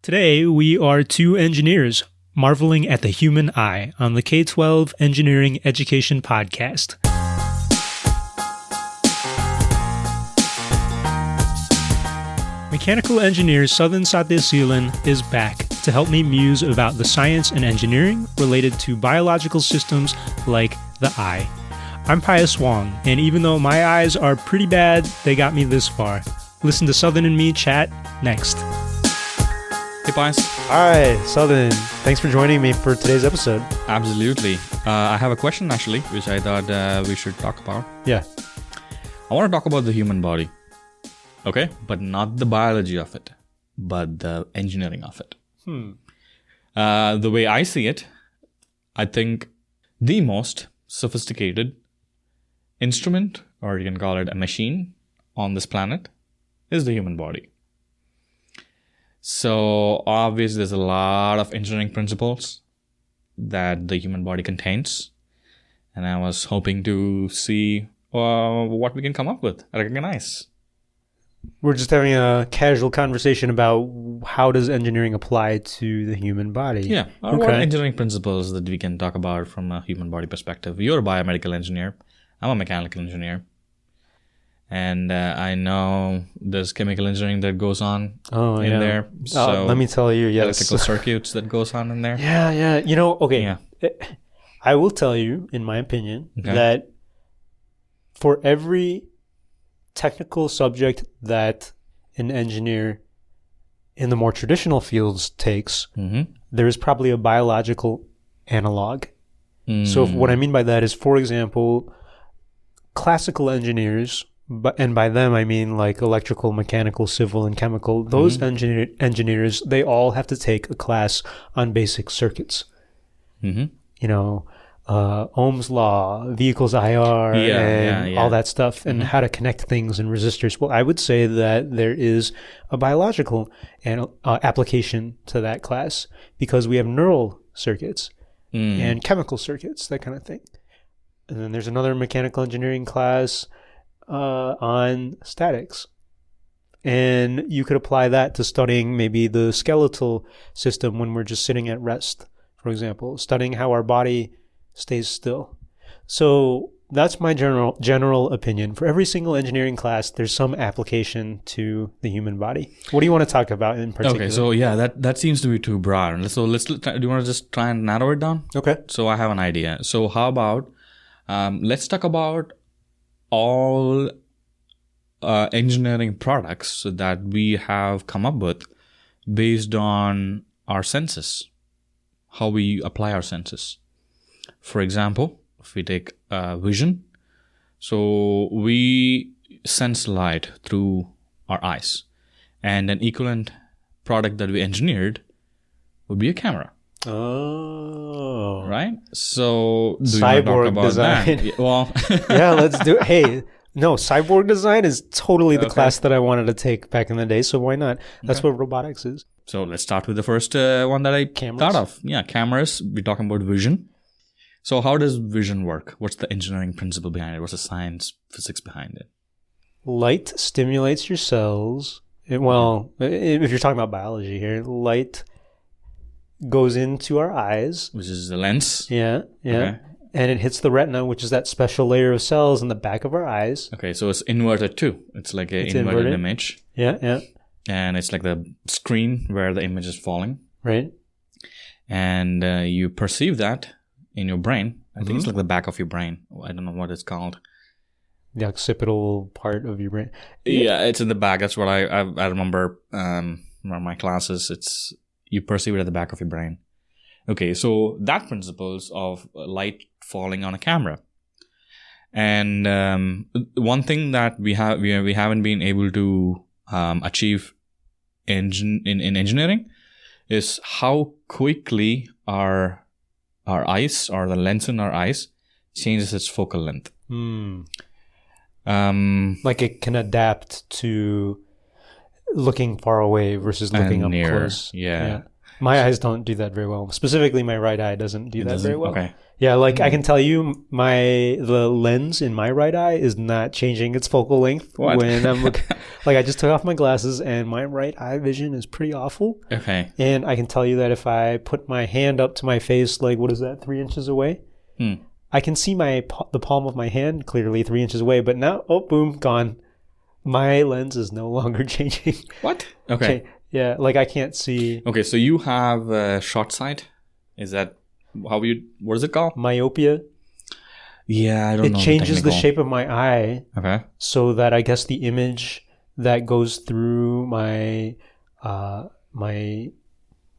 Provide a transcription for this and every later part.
Today, we are two engineers marveling at the human eye on the K-12 Engineering Education Podcast. Mechanical engineer Sadhan is back to help me muse about the science and engineering related to biological systems like the eye. I'm Pius Wong, and even though my eyes are pretty bad, they got me this far. Listen to Sadhan and me chat next. Hey, Pius. Hi, Sadhan. Thanks for joining me for today's episode. Absolutely. I have a question, actually, which I thought we should talk about. Yeah. I want to talk about the human body. Okay? But not the biology of it, but the engineering of it. The way I see it, I think the most sophisticated instrument, or you can call it a machine, on this planet is the human body. So obviously there's a lot of engineering principles that the human body contains, and I was hoping to see what we can come up with, recognize. We're just having a casual conversation about how does engineering apply to the human body. Yeah, or what engineering principles that we can talk about from a human body perspective. You're a biomedical engineer. I'm a mechanical engineer. And I know there's chemical engineering that goes on in there. So let me tell you, yes. Electrical circuits that goes on in there. Yeah. You know, okay. Yeah. I will tell you, in my opinion, that for every technical subject that an engineer in the more traditional fields takes, there is probably a biological analog. So what I mean by that is, for example, classical engineers, and by them I mean like electrical, mechanical, civil, and chemical, those engineers, they all have to take a class on basic circuits. You know, Ohm's law, vehicles IR, and all that stuff, and how to connect things and resistors. Well, I would say that there is a biological application to that class, because we have neural circuits and chemical circuits, that kind of thing. And then there's another mechanical engineering class on statics. And you could apply that to studying maybe the skeletal system when we're just sitting at rest, for example, studying how our body stays still. So that's my general opinion. For every single engineering class, there's some application to the human body. What do you want to talk about in particular? Okay, so yeah, that seems to be too broad. So do you want to just try and narrow it down? Okay. So I have an idea. So how about let's talk about all engineering products that we have come up with based on our senses, how we apply our senses. For example, if we take vision, so we sense light through our eyes, and an equivalent product that we engineered would be a camera. Oh. Right? So do cyborg you want to talk about design. that? Well, yeah, let's do it. Hey, no, cyborg design is totally the class that I wanted to take back in the day, so why not? That's what robotics is. So let's start with the first one that I thought of. Yeah, cameras. We're talking about vision. So how does vision work? What's the engineering principle behind it? What's the science, physics behind it? Light stimulates your cells. Well, if you're talking about biology here, light goes into our eyes. Which is the lens. Yeah. Okay. And it hits the retina, which is that special layer of cells in the back of our eyes. Okay, so it's inverted too. It's like an inverted image. Yeah. And it's like the screen where the image is falling. Right. And you perceive that in your brain. I think it's like the back of your brain. I don't know what it's called. The occipital part of your brain. Yeah, it's in the back. That's what I remember from my classes. You perceive it at the back of your brain. Okay, so that principles of light falling on a camera. And one thing that we haven't been able to achieve in engineering is how quickly our eyes, or the lens in our eyes, changes its focal length. Like it can adapt to looking far away versus looking up near, close. Yeah. My eyes don't do that very well. Specifically, my right eye doesn't do that very well. Okay. Yeah, like I can tell you, the lens in my right eye is not changing its focal length when I'm looking. Like I just took off my glasses, and my right eye vision is pretty awful. Okay. And I can tell you that if I put my hand up to my face, like what is that, 3 inches away? I can see the palm of my hand clearly 3 inches away. But now, oh, boom, gone. My lens is no longer changing. What? Okay. Yeah, like I can't see. Okay, so you have short sight. Is that what is it called? Myopia. Yeah, I don't know. It changes the shape of my eye. Okay. So that I guess the image that goes through my my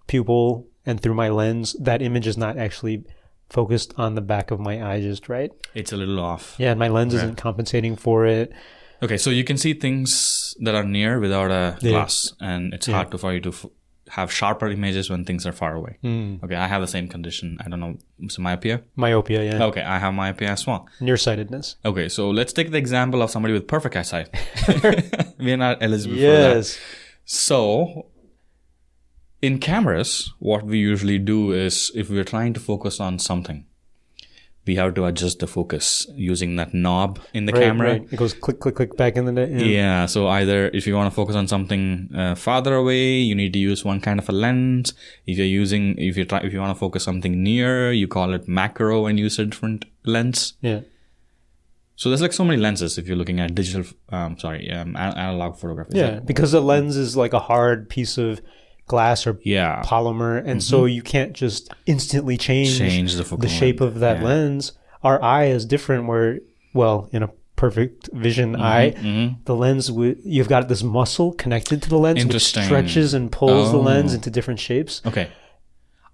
pupil and through my lens, that image is not actually focused on the back of my eye just right. It's a little off. Yeah, and my lens isn't compensating for it. Okay, so you can see things that are near without a glass, and it's hard for you to have sharper images when things are far away. Okay, I have the same condition. I don't know, so myopia? Myopia, yeah. Okay, I have myopia as well. Nearsightedness. Okay, so let's take the example of somebody with perfect eyesight. We're not eligible for that. So, in cameras, what we usually do is, if we're trying to focus on something, we have to adjust the focus using that knob in the camera. Right. It goes click, click, click back in the net. Yeah. So either if you want to focus on something farther away, you need to use one kind of a lens. If you want to focus something near, you call it macro and use a different lens. Yeah. So there's like so many lenses if you're looking at analog photography. Yeah, because the lens is like a hard piece of glass or polymer, and so you can't just instantly change the shape of that lens. Our eye is different where, well, in a perfect vision eye, the lens, you've got this muscle connected to the lens which stretches and pulls the lens into different shapes. Okay.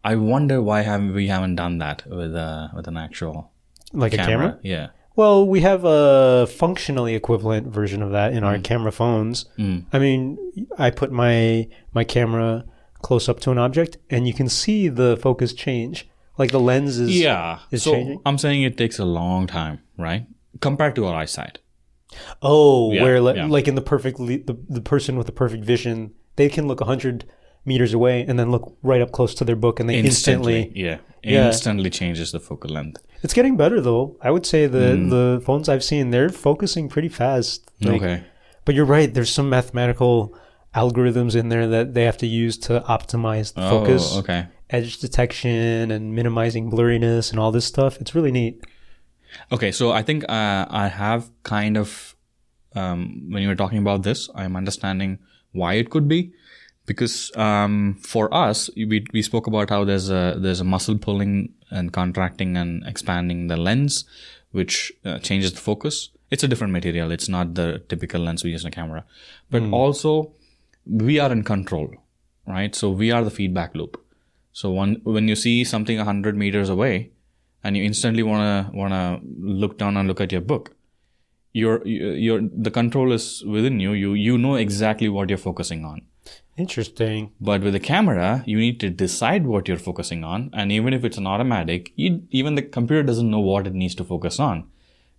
I wonder why we haven't done that with an actual like a camera? Yeah. Well, we have a functionally equivalent version of that in our camera phones. I mean, I put my camera close up to an object, and you can see the focus change. Like the lens is changing. I'm saying it takes a long time, right? Compared to our eyesight. Oh, like in the person with the perfect vision, they can look 100 meters away and then look right up close to their book, and they instantly changes the focal length. It's getting better though. I would say the phones I've seen, they're focusing pretty fast. Okay. But you're right, there's some mathematical algorithms in there that they have to use to optimize the focus. Okay. Edge detection and minimizing blurriness and all this stuff. It's really neat. Okay, so I think I have kind of when you were talking about this, I'm understanding why it could be. Because for us, we spoke about how there's a muscle pulling and contracting and expanding the lens, which changes the focus. It's a different material. It's not the typical lens we use in a camera. But also, we are in control, right? So we are the feedback loop. So when you see something 100 meters away, and you instantly wanna look down and look at your book, the control is within you. You know exactly what you're focusing on. Interesting. But with the camera, you need to decide what you're focusing on. And even if it's an automatic, even the computer doesn't know what it needs to focus on.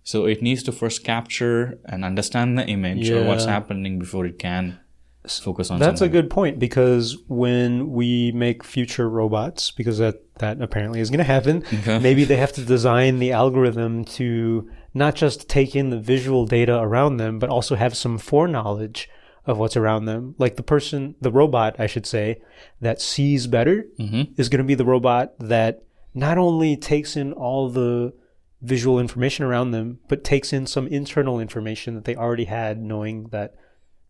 So it needs to first capture and understand the image or what's happening before it can focus on That's something. a good point, because when we make future robots, because that apparently is going to happen, maybe they have to design the algorithm to not just take in the visual data around them, but also have some foreknowledge of what's around them. Like the robot, I should say, that sees better is going to be the robot that not only takes in all the visual information around them, but takes in some internal information that they already had, knowing that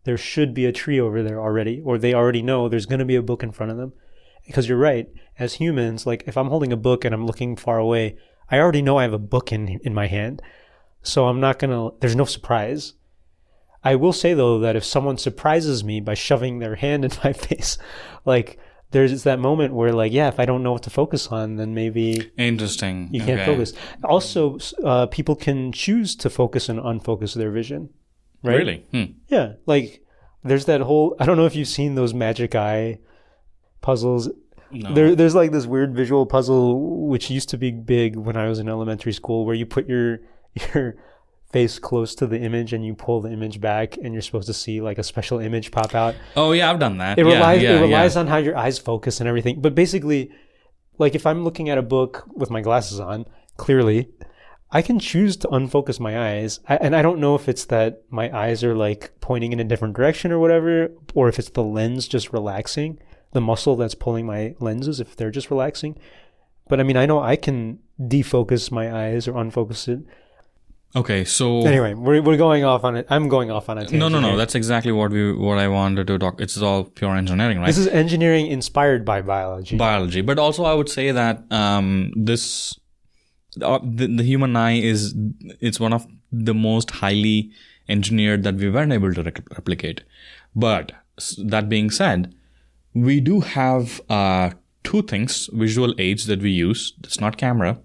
there should be a tree over there already, or they already know there's going to be a book in front of them. Because you're right, as humans, like if I'm holding a book and I'm looking far away, I already know I have a book in my hand. So there's no surprise. I will say, though, that if someone surprises me by shoving their hand in my face, like there's that moment where, like, if I don't know what to focus on, then maybe interesting. You can't focus. Also, people can choose to focus and unfocus their vision, right? Really? Yeah. Like there's that whole, I don't know if you've seen those magic eye puzzles. No. There's like this weird visual puzzle, which used to be big when I was in elementary school, where you put your face close to the image and you pull the image back and you're supposed to see like a special image pop out. Oh yeah, I've done that. It relies on how your eyes focus and everything. But basically, like if I'm looking at a book with my glasses on, clearly, I can choose to unfocus my eyes. And I don't know if it's that my eyes are like pointing in a different direction or whatever, or if it's the lens just relaxing, the muscle that's pulling my lenses, if they're just relaxing. But I mean, I know I can defocus my eyes or unfocus it. Okay, so anyway, we're going off on it. I'm going off on it. No. That's exactly what I wanted to talk. It's all pure engineering, right? This is engineering inspired by biology. But also I would say that the human eye it's one of the most highly engineered that we weren't able to replicate. But that being said, we do have two things, visual aids that we use. It's not camera,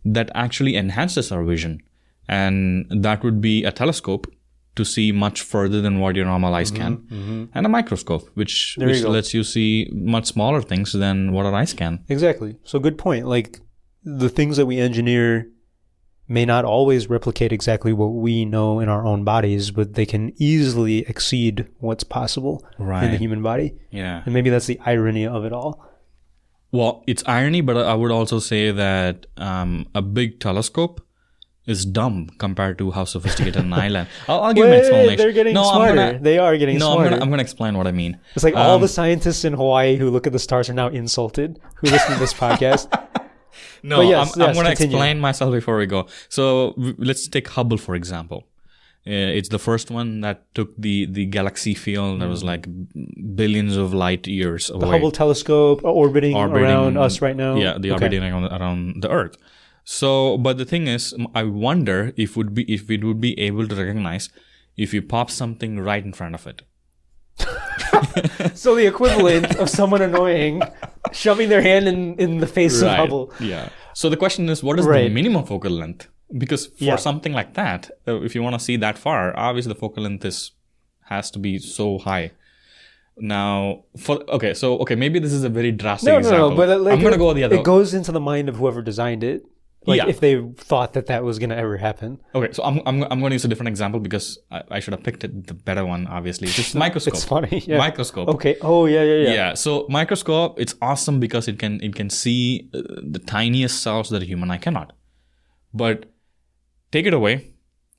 that actually enhances our vision. And that would be a telescope to see much further than what your normal eyes can, and a microscope, which lets you see much smaller things than what our eyes can. Exactly. So good point. Like the things that we engineer may not always replicate exactly what we know in our own bodies, but they can easily exceed what's possible in the human body. Yeah. And maybe that's the irony of it all. Well, it's irony, but I would also say that a big telescope is dumb compared to how sophisticated an island. I'll give an explanation. They're getting smarter. They are getting smarter. I'm going to explain what I mean. It's like all the scientists in Hawaii who look at the stars are now insulted, who listen to this podcast. No, yes, I'm going to explain myself before we go. So let's take Hubble, for example. It's the first one that took the galaxy field that was like billions of light years away. The Hubble telescope orbiting around us right now? Yeah, orbiting around the Earth. So, but the thing is, I wonder if we would be able to recognize if you pop something right in front of it. So the equivalent of someone annoying shoving their hand in the face of Hubble. Yeah. So the question is, what is the minimum focal length? Because for something like that, if you want to see that far, obviously the focal length has to be so high. Now, maybe this is a very drastic example. No, but like I'm going to go the other. It goes into the mind of whoever designed it. Like if they thought that was going to ever happen. Okay, so I'm going to use a different example because I should have picked the better one, obviously. Just microscope. It's funny. Yeah. Microscope. Okay. Oh, yeah. Yeah, so microscope, it's awesome because it can see the tiniest cells that a human eye cannot. But take it away,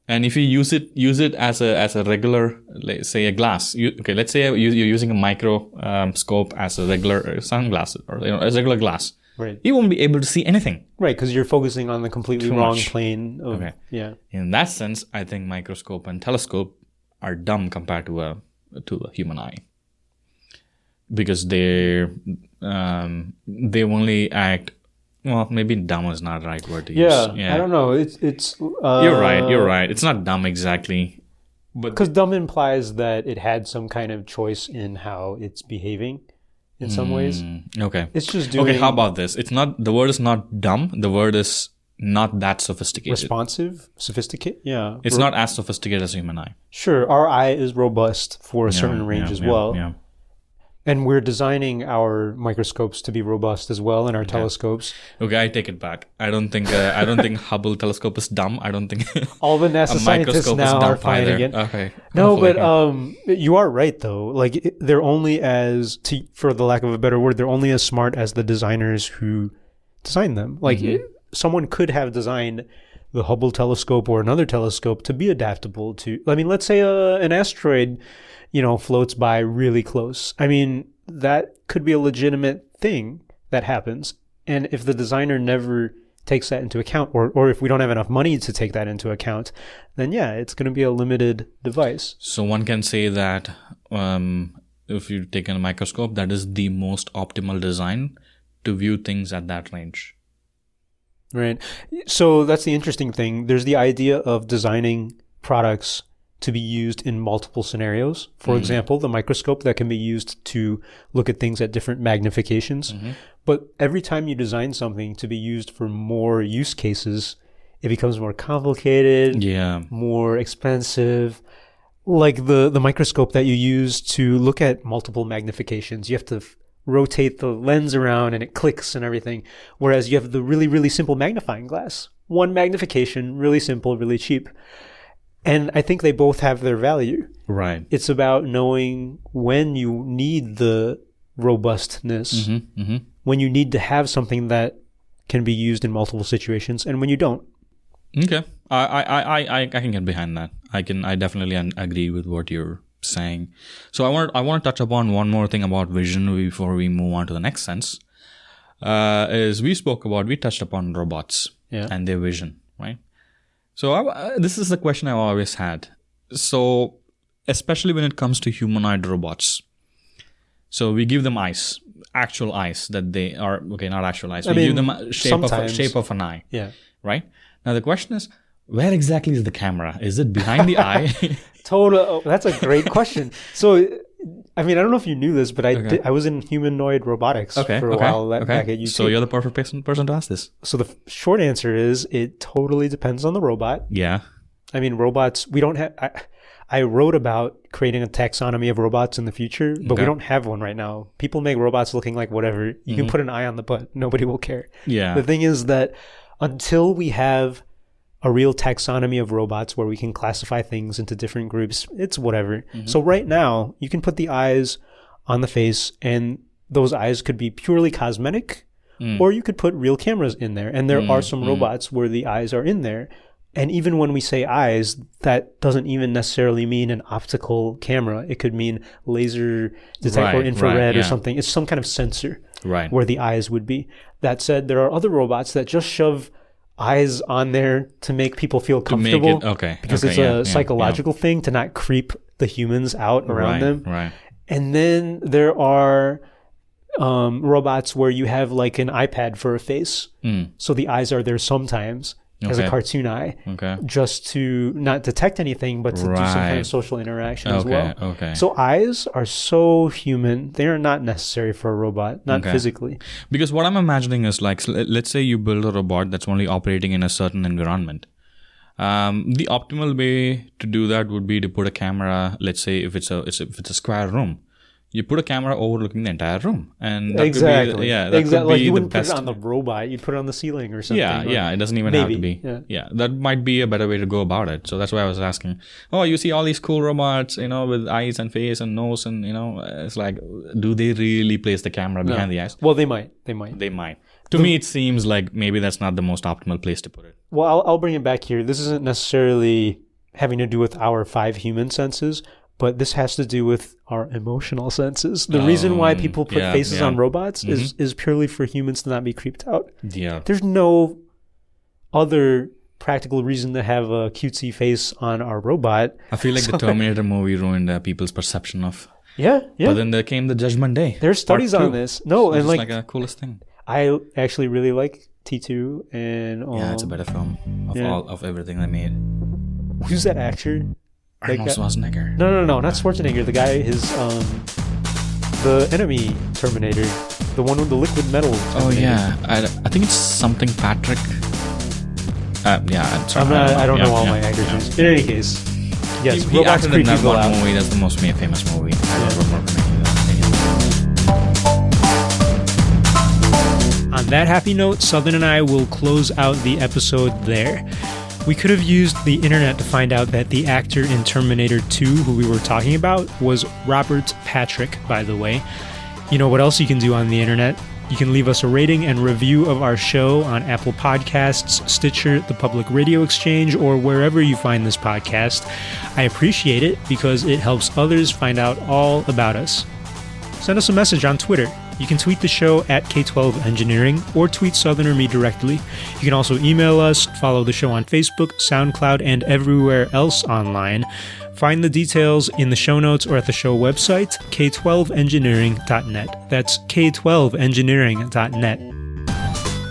and if you use it as a regular, let's say a glass. Let's say you're using a microscope as a regular sunglass or a regular glass. Right. You won't be able to see anything. Right, because you're focusing on the completely wrong plane. Yeah. In that sense, I think microscope and telescope are dumb compared to a human eye, because they only act. Well, maybe dumb is not the right word to use. Yeah, I don't know. It's. You're right. It's not dumb exactly, but because dumb implies that it had some kind of choice in how it's behaving. In some ways. Okay. It's just doing... Okay, how about this? The word is not dumb. The word is not that sophisticated. Responsive? Sophisticated? Yeah. It's not as sophisticated as a human eye. Sure. Our eye is robust for a certain range as well. Yeah. And we're designing our microscopes to be robust as well, and our telescopes. Okay, I take it back. I don't think Hubble telescope is dumb. I don't think all the NASA scientists now are fine again. Okay. No, but you are right though. Like they're only for the lack of a better word, they're only as smart as the designers who designed them. Like someone could have designed the Hubble telescope or another telescope to be adaptable to. I mean, let's say an asteroid, floats by really close. I mean, that could be a legitimate thing that happens. And if the designer never takes that into account, or if we don't have enough money to take that into account, then it's going to be a limited device. So one can say that if you take a microscope, that is the most optimal design to view things at that range. Right. So that's the interesting thing. There's the idea of designing products to be used in multiple scenarios. For example, the microscope that can be used to look at things at different magnifications. But every time you design something to be used for more use cases, it becomes more complicated, more expensive. Like the microscope that you use to look at multiple magnifications, you have to rotate the lens around and it clicks and everything. Whereas you have the really, really simple magnifying glass. One magnification, really simple, really cheap. And I think they both have their value. Right. It's about knowing when you need the robustness, when you need to have something that can be used in multiple situations, and when you don't. Okay. I can get behind that. I definitely agree with what you're saying. So I want to touch upon one more thing about vision before we move on to the next sense. Is we touched upon robots and their vision, right? So this is the question I've always had. So especially when it comes to humanoid robots, so we give them eyes, actual eyes that they are not actual eyes. We give them a shape of an eye. Yeah. Right. Now the question is, where exactly is the camera? Is it behind the eye? That's a great question. So, I mean, I don't know if you knew this, but I was in humanoid robotics for a while back at UT. So you're the perfect person to ask this. So the short answer is it totally depends on the robot. Yeah. I mean, robots, we don't have... I wrote about creating a taxonomy of robots in the future, but we don't have one right now. People make robots looking like whatever. You can put an eye on the butt. Nobody will care. Yeah. The thing is that until we have a real taxonomy of robots where we can classify things into different groups, it's whatever. So right now, you can put the eyes on the face, and those eyes could be purely cosmetic, or you could put real cameras in there. And there are some robots where the eyes are in there. And even when we say eyes, that doesn't even necessarily mean an optical camera. It could mean laser detect or infrared or something. It's some kind of sensor where the eyes would be. That said, there are other robots that just shove eyes on there to make people feel comfortable. Because it's a psychological thing to not creep the humans out around them. Right. And then there are robots where you have like an iPad for a face. So the eyes are there sometimes. As a cartoon eye, just to not detect anything, but to do some kind of social interaction as well. So eyes are so human; they are not necessary for a robot, not physically. Because what I'm imagining is like, let's say you build a robot that's only operating in a certain environment. The optimal way to do that would be to put a camera. Let's say if it's a square room. You put a camera overlooking the entire room, and that could be, Like you wouldn't put it on the robot; you'd put it on the ceiling or something. It doesn't even have to be. That might be a better way to go about it. So that's why I was asking. Oh, you see all these cool robots, with eyes and face and nose, and it's like, do they really place the camera behind the eyes? Well, they might. To me, it seems like maybe that's not the most optimal place to put it. Well, I'll bring it back here. This isn't necessarily having to do with our 5 human senses. But this has to do with our emotional senses. The reason why people put faces on robots is purely for humans to not be creeped out. Yeah. There's no other practical reason to have a cutesy face on our robot. I feel like the Terminator movie ruined people's perception of... Yeah. But then there came the Judgment Day. There's studies on this. No, so and like a coolest thing. I actually really like T2 and... it's a better film of everything they made. Who's that actor? Arnold Schwarzenegger. No, not Schwarzenegger. The guy is the enemy Terminator, the one with the liquid metal. Terminator. Oh yeah, I think it's something Patrick. I'm sorry. I don't know all my actors' names. In any case, yes, he acted in that one movie. That's the most famous movie. I don't remember that. On that happy note, Southern and I will close out the episode there. We could have used the internet to find out that the actor in Terminator 2 who we were talking about was Robert Patrick, by the way. You know what else you can do on the internet? You can leave us a rating and review of our show on Apple Podcasts, Stitcher, the Public Radio Exchange, or wherever you find this podcast. I appreciate it because it helps others find out all about us. Send us a message on Twitter. You can tweet the show at K12 Engineering or tweet Southern or me directly. You can also email us, follow the show on Facebook, SoundCloud, and everywhere else online. Find the details in the show notes or at the show website, k12engineering.net. That's k12engineering.net.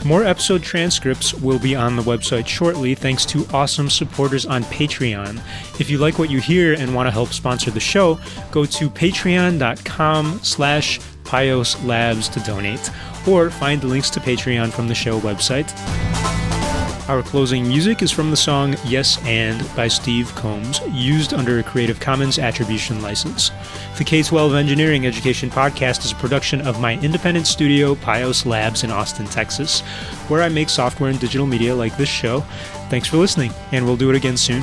More episode transcripts will be on the website shortly, thanks to awesome supporters on Patreon. If you like what you hear and want to help sponsor the show, go to patreon.com/Pios Labs to donate, or find the links to Patreon from the show website. Our closing music is from the song Yes And by Steve Combs, used under a Creative Commons Attribution license. The K12 Engineering Education Podcast is a production of my independent studio, Pios Labs in Austin, Texas, where I make software and digital media like this show. Thanks for listening, and we'll do it again soon.